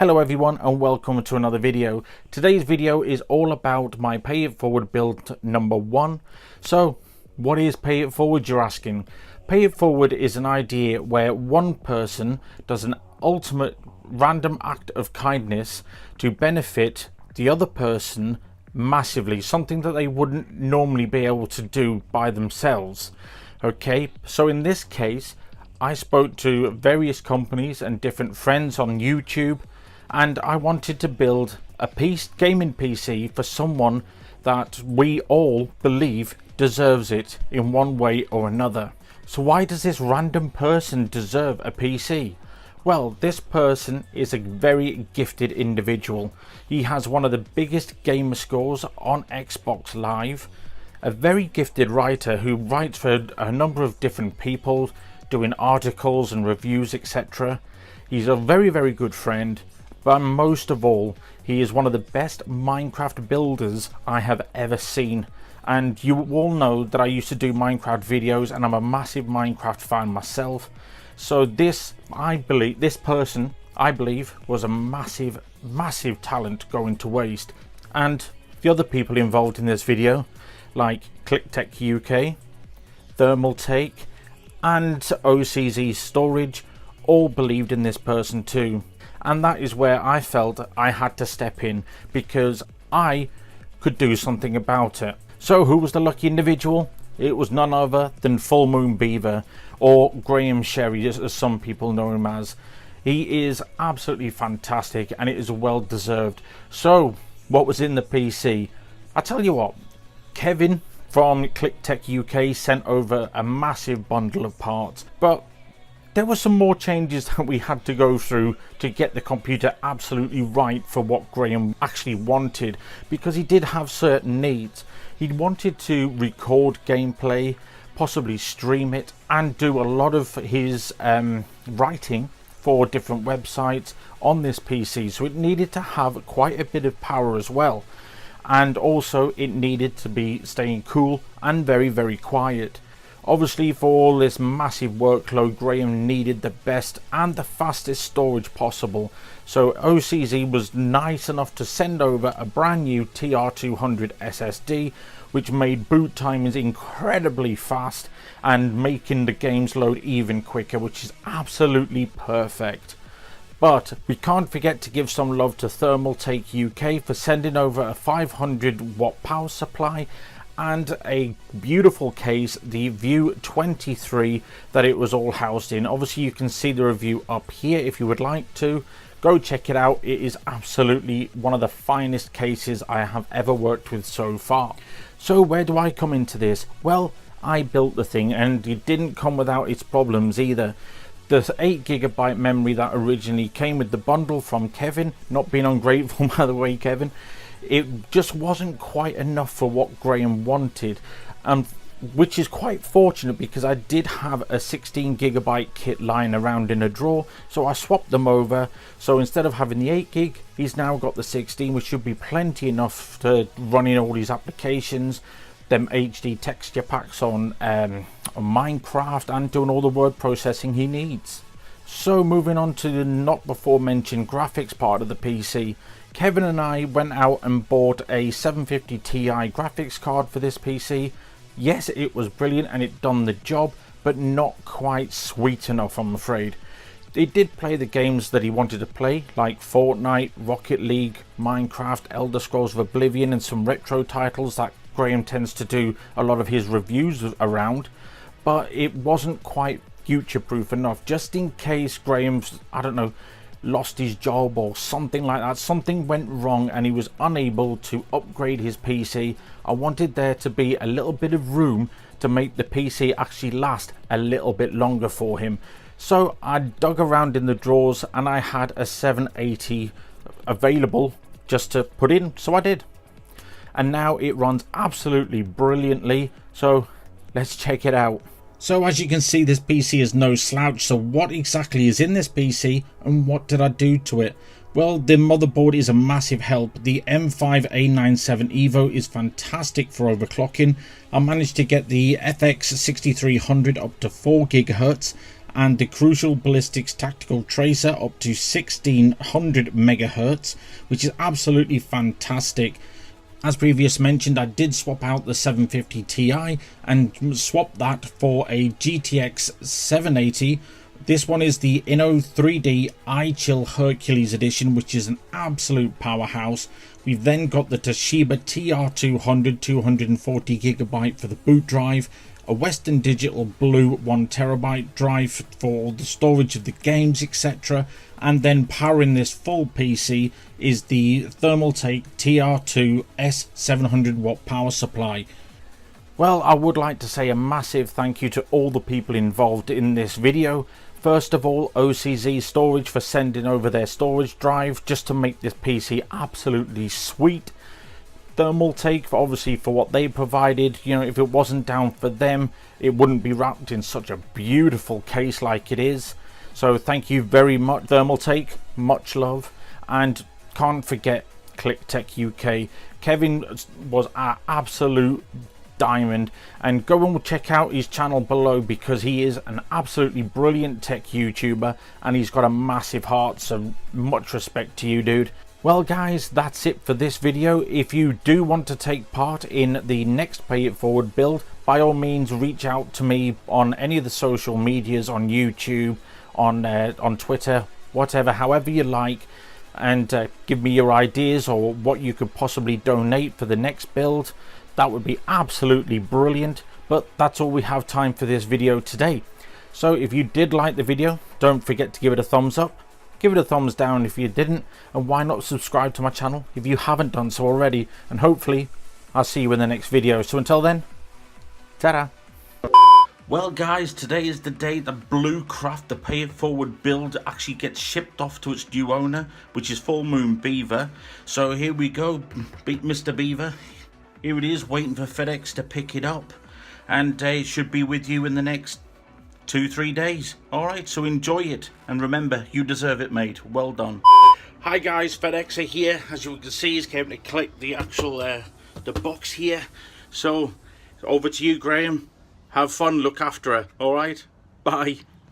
Hello everyone and welcome to another video. Today's video is all about my Pay It Forward build number 1. So what is Pay It Forward, you're asking? Pay It Forward is an idea where one person does an ultimate random act of kindness to benefit the other person massively, something that they wouldn't normally be able to do by themselves. Okay, so in this case I spoke to various companies and different friends on YouTube, and I wanted to build a gaming PC for someone that we all believe deserves it in one way or another. So why does this random person deserve a PC? Well, this person is a very gifted individual. He has one of the biggest gamer scores on Xbox Live, a very gifted writer who writes for a number of different people, doing articles and reviews, etc. He's a very good friend, but most of all, he is one of the best Minecraft builders I have ever seen. And you all know that I used to do Minecraft videos and I'm a massive Minecraft fan myself. So this person, I believe, was a massive talent going to waste. And the other people involved in this video, like ClickTech UK, Thermaltake, and OCZ Storage, all believed in this person too. And that is where I felt I had to step in, because I could do something about it. So who was the lucky individual? It was none other than Full Moon Beaver, or Graham Sherry as some people know him as. He is absolutely fantastic and it is well deserved. So what was in the PC? I tell you what, Kevin from ClickTech UK sent over a massive bundle of parts, but there were some more changes that we had to go through to get the computer absolutely right for what Graham actually wanted, because he did have certain needs. He wanted to record gameplay, possibly stream it, and do a lot of his writing for different websites on this PC, so it needed to have quite a bit of power as well. And also it needed to be staying cool and very quiet. Obviously, for all this massive workload, Graham needed the best and the fastest storage possible. So OCZ was nice enough to send over a brand new TR200 SSD, which made boot times incredibly fast and making the games load even quicker, which is absolutely perfect. But we can't forget to give some love to Thermaltake UK for sending over a 500 watt power supply and a beautiful case, the View 23, that it was all housed in. Obviously you can see the review up here if you would like to. Go check it out. It is absolutely one of the finest cases I have ever worked with so far. So where do I come into this? Well, I built the thing and it didn't come without its problems either. The 8GB memory that originally came with the bundle from Kevin, not being ungrateful by the way, Kevin, it just wasn't quite enough for what Graham wanted, which is quite fortunate because I did have a 16GB kit lying around in a drawer, so I swapped them over. So instead of having the 8GB, he's now got the 16, which should be plenty enough to run in all these applications, them HD texture packs on Minecraft, and doing all the word processing he needs. So moving on to the not before mentioned graphics part of the PC, Kevin and I went out and bought a 750 Ti graphics card for this PC. Yes, it was brilliant and it done the job, but not quite sweet enough, I'm afraid. It did play the games that he wanted to play, like Fortnite, Rocket League, Minecraft, Elder Scrolls of Oblivion, and some retro titles that Graham tends to do a lot of his reviews around, but it wasn't quite future-proof enough, just in case Graham's, I don't know, lost his job or something like that, something went wrong and he was unable to upgrade his PC. I wanted there to be a little bit of room to make the PC actually last a little bit longer for him. So I dug around in the drawers and I had a 780 available just to put in, so I did. And now it runs absolutely brilliantly, so let's check it out. So as you can see, this PC is no slouch. So what exactly is in this PC and what did I do to it? Well, the motherboard is a massive help. The M5A97 Evo is fantastic for overclocking. I managed to get the FX 6300 up to 4 GHz and the crucial Ballistix tactical tracer up to 1600 megahertz, which is absolutely fantastic. As previously mentioned, I did swap out the 750 Ti and swap that for a GTX 780. This one is the Inno 3D iChill Hercules edition, which is an absolute powerhouse. We've then got the Toshiba TR200 240GB for the boot drive, a Western Digital Blue 1TB drive for the storage of the games, etc. And then powering this full PC is the Thermaltake TR2 S700W power supply. Well, I would like to say a massive thank you to all the people involved in this video. First of all, OCZ Storage for sending over their storage drive just to make this PC absolutely sweet. Thermaltake for obviously for what they provided. You know, if it wasn't down for them, it wouldn't be wrapped in such a beautiful case like it is. So thank you very much, Thermaltake. Much love. And can't forget ClickTech UK. Kevin was our absolute diamond, and go and check out his channel below because he is an absolutely brilliant tech YouTuber and he's got a massive heart, so much respect to you, dude. Well guys, that's it for this video. If you do want to take part in the next Pay It Forward build, by all means reach out to me on any of the social medias, on YouTube, on Twitter, whatever, however you like, and give me your ideas or what you could possibly donate for the next build. That would be absolutely brilliant. But that's all we have time for this video today. So if you did like the video, don't forget to give it a thumbs up. Give it a thumbs down if you didn't. And why not subscribe to my channel if you haven't done so already. And hopefully I'll see you in the next video. So until then, ta-da. Well guys, today is the day that Bluecraft, the Pay It Forward build, actually gets shipped off to its new owner, which is Full Moon Beaver. So here we go, Mr. Beaver. Here it is, waiting for FedEx to pick it up, and it should be with you in the next 2-3 days. Alright, so enjoy it, and remember, you deserve it, mate. Well done. Hi guys, FedEx are here. As you can see, he's came to collect the actual the box here. So over to you, Graham. Have fun, look after her. Alright, bye.